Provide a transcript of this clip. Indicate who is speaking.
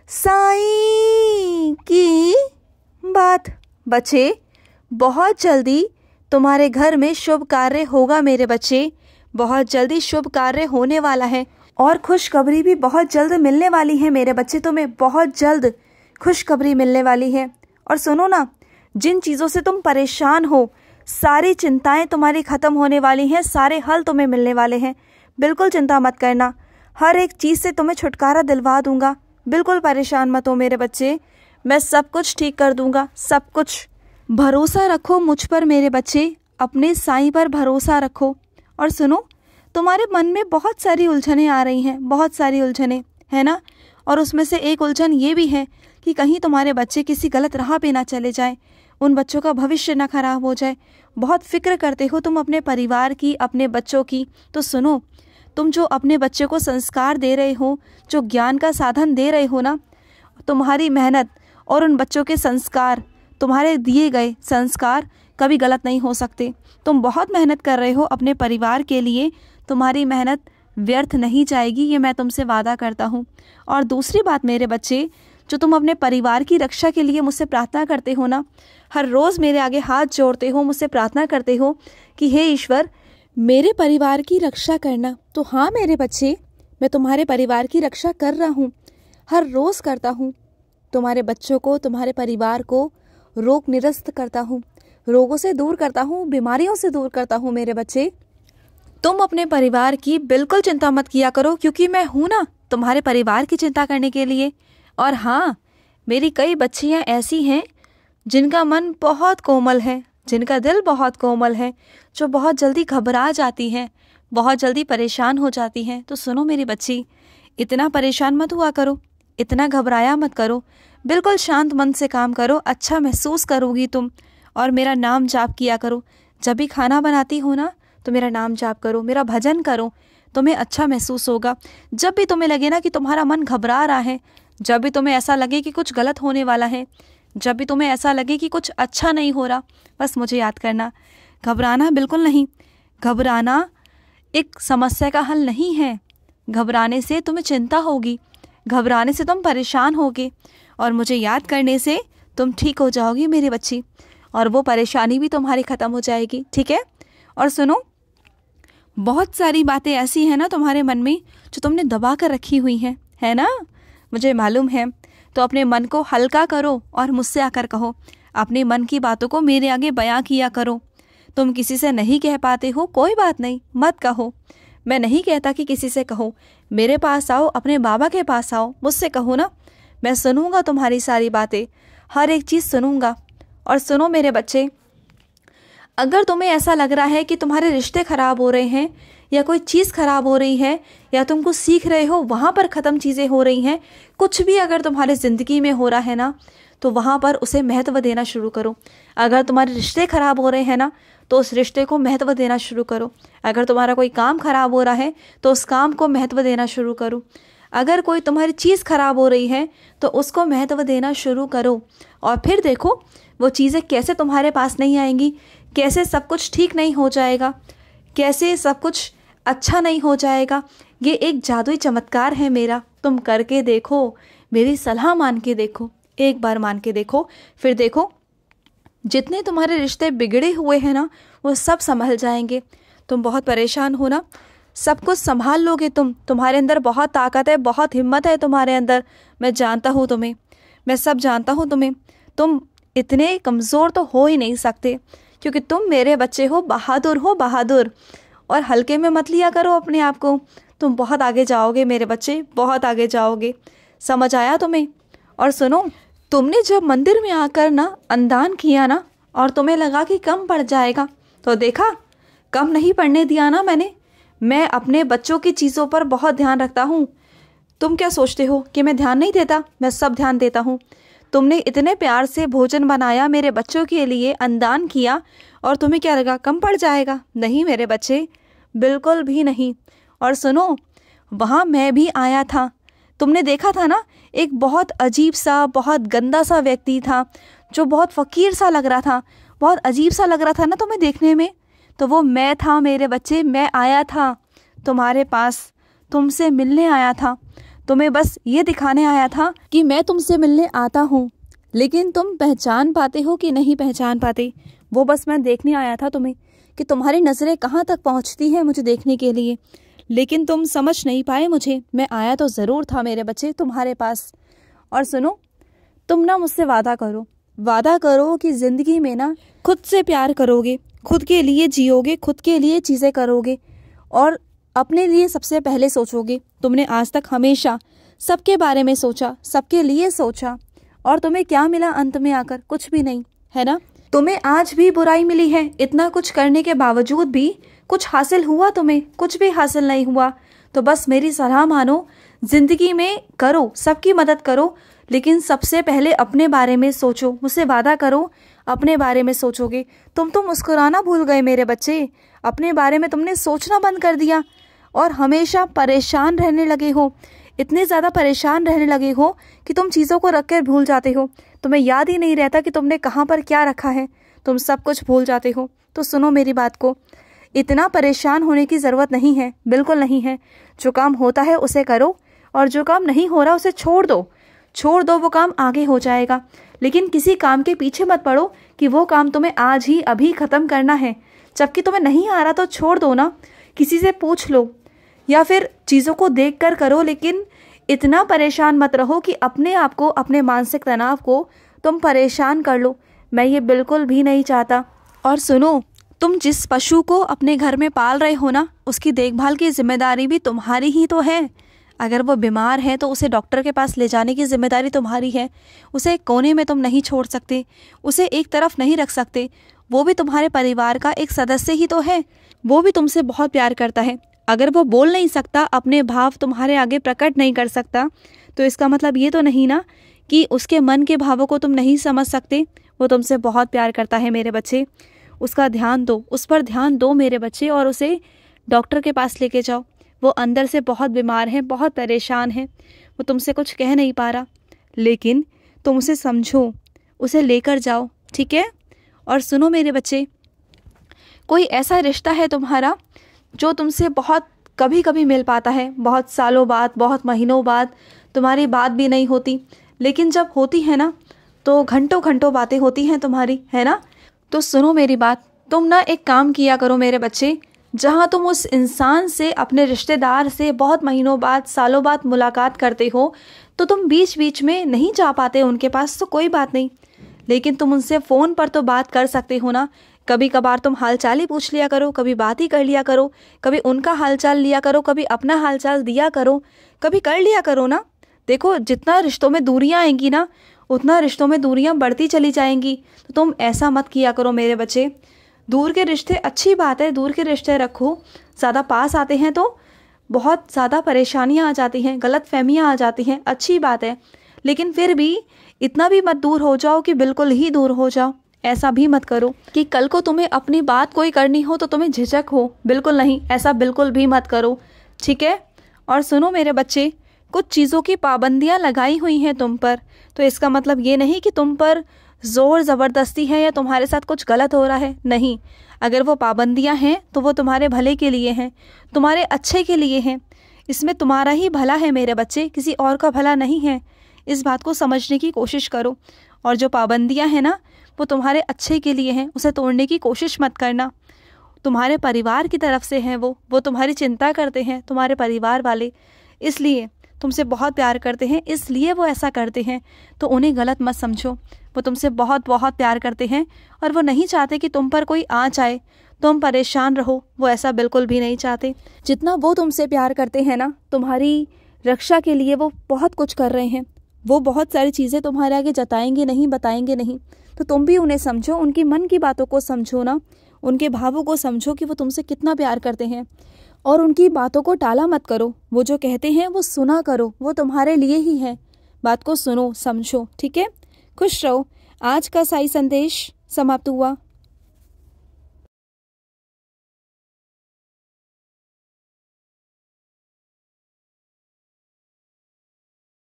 Speaker 1: साईं की बात। बच्चे, बहुत जल्दी तुम्हारे घर में शुभ कार्य होगा मेरे बच्चे, बहुत जल्दी शुभ कार्य होने वाला है और खुशखबरी भी बहुत जल्द मिलने वाली है मेरे बच्चे, तुम्हें बहुत जल्द खुशखबरी मिलने वाली है। और सुनो ना, जिन चीज़ों से तुम परेशान हो, सारी चिंताएं तुम्हारी खत्म होने वाली हैं, सारे हल तुम्हें मिलने वाले हैं। बिल्कुल चिंता मत करना, हर एक चीज़ से तुम्हें छुटकारा दिलवा दूंगा। बिल्कुल परेशान मत हो मेरे बच्चे, मैं सब कुछ ठीक कर दूंगा, सब कुछ। भरोसा रखो मुझ पर मेरे बच्चे, अपने साईं पर भरोसा रखो। और सुनो, तुम्हारे मन में बहुत सारी उलझनें आ रही हैं, बहुत सारी उलझनें, है ना। और उसमें से एक उलझन ये भी है कि कहीं तुम्हारे बच्चे किसी गलत राह पे ना चले जाएं, उन बच्चों का भविष्य ना खराब हो जाए। बहुत फिक्र करते हो तुम अपने परिवार की, अपने बच्चों की। तो सुनो, तुम जो अपने बच्चे को संस्कार दे रहे हो, जो ज्ञान का साधन दे रहे हो ना, तुम्हारी मेहनत और उन बच्चों के संस्कार, तुम्हारे दिए गए संस्कार कभी गलत नहीं हो सकते। तुम बहुत मेहनत कर रहे हो अपने परिवार के लिए, तुम्हारी मेहनत व्यर्थ नहीं जाएगी, ये मैं तुमसे वादा करता हूँ। और दूसरी बात मेरे बच्चे, जो तुम अपने परिवार की रक्षा के लिए मुझसे प्रार्थना करते हो ना, हर रोज़ मेरे आगे हाथ जोड़ते हो, मुझसे प्रार्थना करते हो कि हे ईश्वर मेरे परिवार की रक्षा करना। तो हाँ मेरे बच्चे, मैं तुम्हारे परिवार की रक्षा कर रहा हूँ, हर रोज़ करता हूँ। तुम्हारे बच्चों को, तुम्हारे परिवार को रोग निरस्त करता हूँ, रोगों से दूर करता हूँ, बीमारियों से दूर करता हूँ मेरे बच्चे। तुम अपने परिवार की बिल्कुल चिंता मत किया करो, क्योंकि मैं हूँ ना तुम्हारे परिवार की चिंता करने के लिए। और हाँ, मेरी कई बच्चियाँ ऐसी हैं जिनका मन बहुत कोमल है, जिनका दिल बहुत कोमल है, जो बहुत जल्दी घबरा जाती हैं, बहुत जल्दी परेशान हो जाती हैं। तो सुनो मेरी बच्ची, इतना परेशान मत हुआ करो, इतना घबराया मत करो, बिल्कुल शांत मन से काम करो, अच्छा महसूस करोगी तुम। और मेरा नाम जाप किया करो, जब भी खाना बनाती हो ना तो मेरा नाम जाप करो, मेरा भजन करो, तुम्हें अच्छा महसूस होगा। जब भी तुम्हें लगे ना कि तुम्हारा मन घबरा रहा है, जब भी तुम्हें ऐसा लगे कि कुछ गलत होने वाला है, जब भी तुम्हें ऐसा लगे कि कुछ अच्छा नहीं हो रहा, बस मुझे याद करना। घबराना बिल्कुल नहीं, घबराना एक समस्या का हल नहीं है। घबराने से तुम्हें चिंता होगी, घबराने से तुम परेशान होगे, और मुझे याद करने से तुम ठीक हो जाओगी मेरी बच्ची, और वो परेशानी भी तुम्हारी ख़त्म हो जाएगी, ठीक है। और सुनो, बहुत सारी बातें ऐसी हैं ना तुम्हारे मन में जो तुमने दबा कर रखी हुई हैं, है ना, मुझे मालूम है। तो अपने मन को हल्का करो और मुझसे आकर कहो, अपने मन की बातों को मेरे आगे बयां किया करो। तुम किसी से नहीं कह पाते हो, कोई बात नहीं, मत कहो। मैं नहीं कहता कि किसी से कहो, मेरे पास आओ, अपने बाबा के पास आओ, मुझसे कहो ना, मैं सुनूंगा तुम्हारी सारी बातें, हर एक चीज़ सुनूंगा। और सुनो मेरे बच्चे, अगर तुम्हें ऐसा लग रहा है कि तुम्हारे रिश्ते ख़राब हो रहे हैं, या कोई चीज़ ख़राब हो रही है, या तुम कुछ सीख रहे हो वहाँ पर ख़त्म चीज़ें हो रही हैं, कुछ भी अगर तुम्हारे ज़िंदगी में हो रहा है ना, तो वहाँ पर उसे महत्व देना शुरू करो। अगर तुम्हारे रिश्ते ख़राब हो रहे हैं ना, तो उस रिश्ते को महत्व देना शुरू करो। अगर तुम्हारा कोई काम ख़राब हो रहा है, तो उस काम को महत्व देना शुरू करो। अगर कोई तुम्हारी चीज़ ख़राब हो रही है, तो उसको महत्व देना शुरू करो। और फिर देखो वो चीज़ें कैसे तुम्हारे पास नहीं आएंगी, कैसे सब कुछ ठीक नहीं हो जाएगा, कैसे सब कुछ अच्छा नहीं हो जाएगा। ये एक जादुई चमत्कार है मेरा, तुम करके देखो, मेरी सलाह मान के देखो, एक बार मान के देखो, फिर देखो जितने तुम्हारे रिश्ते बिगड़े हुए हैं ना, वो सब संभल जाएंगे। तुम बहुत परेशान हो ना, सब कुछ संभाल लोगे तुम, तुम्हारे अंदर बहुत ताकत है, बहुत हिम्मत है तुम्हारे अंदर। मैं जानता हूँ तुम्हें, मैं सब जानता हूँ तुम्हें। तुम इतने कमज़ोर तो हो ही नहीं सकते, क्योंकि तुम मेरे बच्चे हो, बहादुर हो, बहादुर। और हल्के में मत लिया करो अपने आप को, तुम बहुत आगे जाओगे मेरे बच्चे, बहुत आगे जाओगे। समझ आया तुम्हें। और सुनो, तुमने जब मंदिर में आकर ना अन्नदान किया ना, और तुम्हें लगा कि कम पड़ जाएगा, तो देखा कम नहीं पड़ने दिया ना मैंने। मैं अपने बच्चों की चीज़ों पर बहुत ध्यान रखता हूँ। तुम क्या सोचते हो कि मैं ध्यान नहीं देता? मैं सब ध्यान देता हूँ। तुमने इतने प्यार से भोजन बनाया मेरे बच्चों के लिए, अन्नदान किया, और तुम्हें क्या लगा कम पड़ जाएगा? नहीं मेरे बच्चे, बिल्कुल भी नहीं। और सुनो, वहाँ मैं भी आया था, तुमने देखा था ना, एक बहुत अजीब सा, बहुत गंदा सा व्यक्ति था, जो बहुत फ़कीर सा लग रहा था, बहुत अजीब सा लग रहा था ना तुम्हें देखने में, तो वो मैं था मेरे बच्चे। मैं आया था तुम्हारे पास, तुमसे मिलने आया था। तुम्हें बस ये दिखाने आया था कि मैं तुमसे मिलने आता हूँ, लेकिन तुम पहचान पाते हो कि नहीं पहचान पाते, वो बस मैं देखने आया था तुम्हें कि तुम्हारी नज़रें कहाँ तक पहुँचती हैं मुझे देखने के लिए, लेकिन तुम समझ नहीं पाए मुझे। मैं आया तो ज़रूर था मेरे बच्चे तुम्हारे पास। और सुनो, तुम ना मुझसे वादा करो कि ज़िंदगी में ना खुद से प्यार करोगे, खुद के लिए जियोगे, खुद के लिए चीज़ें करोगे और अपने लिए सबसे पहले सोचोगे। तुमने आज तक हमेशा सबके बारे में सोचा, सबके लिए सोचा, और तुम्हें क्या मिला अंत में आकर? कुछ भी नहीं, है ना? तुम्हें आज भी बुराई मिली है। इतना कुछ करने के बावजूद भी कुछ हासिल हुआ? तुम्हें कुछ भी हासिल नहीं हुआ। तो बस मेरी सलाह मानो, जिंदगी में करो, सबकी मदद करो, लेकिन सबसे पहले अपने बारे में सोचो। मुझसे वादा करो अपने बारे में सोचोगे। तुम तो मुस्कुराना भूल गए मेरे बच्चे, अपने बारे में तुमने सोचना बंद कर दिया और हमेशा परेशान रहने लगे हो। इतने ज़्यादा परेशान रहने लगे हो कि तुम चीज़ों को रख कर भूल जाते हो। तुम्हें याद ही नहीं रहता कि तुमने कहाँ पर क्या रखा है, तुम सब कुछ भूल जाते हो। तो सुनो मेरी बात को, इतना परेशान होने की ज़रूरत नहीं है, बिल्कुल नहीं है। जो काम होता है उसे करो और जो काम नहीं हो रहा उसे छोड़ दो, वो काम आगे हो जाएगा। लेकिन किसी काम के पीछे मत पड़ो कि वो काम तुम्हें आज ही अभी ख़त्म करना है, जबकि तुम्हें नहीं आ रहा तो छोड़ दो ना, किसी से पूछ लो या फिर चीज़ों को देख कर करो। लेकिन इतना परेशान मत रहो कि अपने आप को, अपने मानसिक तनाव को तुम परेशान कर लो। मैं ये बिल्कुल भी नहीं चाहता। और सुनो, तुम जिस पशु को अपने घर में पाल रहे हो ना, उसकी देखभाल की जिम्मेदारी भी तुम्हारी ही तो है। अगर वो बीमार है तो उसे डॉक्टर के पास ले जाने की जिम्मेदारी तुम्हारी है। उसे एक कोने में तुम नहीं छोड़ सकते, उसे एक तरफ नहीं रख सकते। वो भी तुम्हारे परिवार का एक सदस्य ही तो है। वो भी तुमसे बहुत प्यार करता है। अगर वो बोल नहीं सकता, अपने भाव तुम्हारे आगे प्रकट नहीं कर सकता, तो इसका मतलब ये तो नहीं ना कि उसके मन के भावों को तुम नहीं समझ सकते। वो तुमसे बहुत प्यार करता है मेरे बच्चे। उसका ध्यान दो, उस पर ध्यान दो मेरे बच्चे, और उसे डॉक्टर के पास लेके जाओ। वो अंदर से बहुत बीमार है, बहुत परेशान है। वो तुमसे कुछ कह नहीं पा रहा, लेकिन तुम उसे समझो, उसे लेकर जाओ, ठीक है? और सुनो मेरे बच्चे, कोई ऐसा रिश्ता है तुम्हारा जो तुमसे बहुत कभी कभी मिल पाता है, बहुत सालों बाद, बहुत महीनों बाद तुम्हारी बात भी नहीं होती, लेकिन जब होती है ना तो घंटों घंटों बातें होती हैं तुम्हारी, है ना? तो सुनो मेरी बात, तुम ना एक काम किया करो मेरे बच्चे, जहाँ तुम उस इंसान से, अपने रिश्तेदार से बहुत महीनों बाद, सालों बाद मुलाकात करते हो, तो तुम बीच बीच में नहीं जा पाते उनके पास तो कोई बात नहीं, लेकिन तुम उनसे फ़ोन पर तो बात कर सकते हो ना। कभी कभार तुम हालचाल ही पूछ लिया करो, कभी बात ही कर लिया करो, कभी उनका हालचाल लिया करो, कभी अपना हालचाल दिया करो, कभी कर लिया करो ना। देखो, जितना रिश्तों में दूरियां आएंगी ना, उतना रिश्तों में दूरियां बढ़ती चली जाएंगी। तो तुम ऐसा मत किया करो मेरे बच्चे। दूर के रिश्ते अच्छी बात है, दूर के रिश्ते रखो। ज़्यादा पास आते हैं तो बहुत ज़्यादा परेशानियाँ आ जाती हैं, गलत फहमियाँ आ जाती हैं, अच्छी बात है, लेकिन फिर भी इतना भी मत दूर हो जाओ कि बिल्कुल ही दूर हो जाओ। ऐसा भी मत करो कि कल को तुम्हें अपनी बात कोई करनी हो तो तुम्हें झिझक हो, बिल्कुल नहीं, ऐसा बिल्कुल भी मत करो, ठीक है? और सुनो मेरे बच्चे, कुछ चीज़ों की पाबंदियां लगाई हुई हैं तुम पर, तो इसका मतलब ये नहीं कि तुम पर ज़ोर ज़बरदस्ती है या तुम्हारे साथ कुछ गलत हो रहा है, नहीं। अगर वो पाबंदियां हैं तो वो तुम्हारे भले के लिए हैं, तुम्हारे अच्छे के लिए हैं। इसमें तुम्हारा ही भला है मेरे बच्चे, किसी और का भला नहीं है। इस बात को समझने की कोशिश करो। और जो पाबंदियां हैं ना, वो तुम्हारे अच्छे के लिए हैं, उसे तोड़ने की कोशिश मत करना। तुम्हारे परिवार की तरफ से हैं वो तुम्हारी चिंता करते हैं, तुम्हारे परिवार वाले, इसलिए तुमसे बहुत प्यार करते हैं, इसलिए वो ऐसा करते हैं। तो उन्हें गलत मत समझो, वो तुमसे बहुत बहुत प्यार करते हैं और वो नहीं चाहते कि तुम पर कोई आँच आए, तुम परेशान रहो, वो ऐसा बिल्कुल भी नहीं चाहते। जितना वो तुमसे प्यार करते हैं ना, तुम्हारी रक्षा के लिए वो बहुत कुछ कर रहे हैं। वो बहुत सारी चीज़ें तुम्हारे आगे जताएंगे नहीं, बताएंगे नहीं, तो तुम भी उन्हें समझो, उनकी मन की बातों को समझो ना, उनके भावों को समझो कि वो तुमसे कितना प्यार करते हैं, और उनकी बातों को टाला मत करो। वो जो कहते हैं वो सुना करो, वो तुम्हारे लिए ही है। बात को सुनो, समझो, ठीक है? खुश रहो। आज का साई संदेश समाप्त हुआ।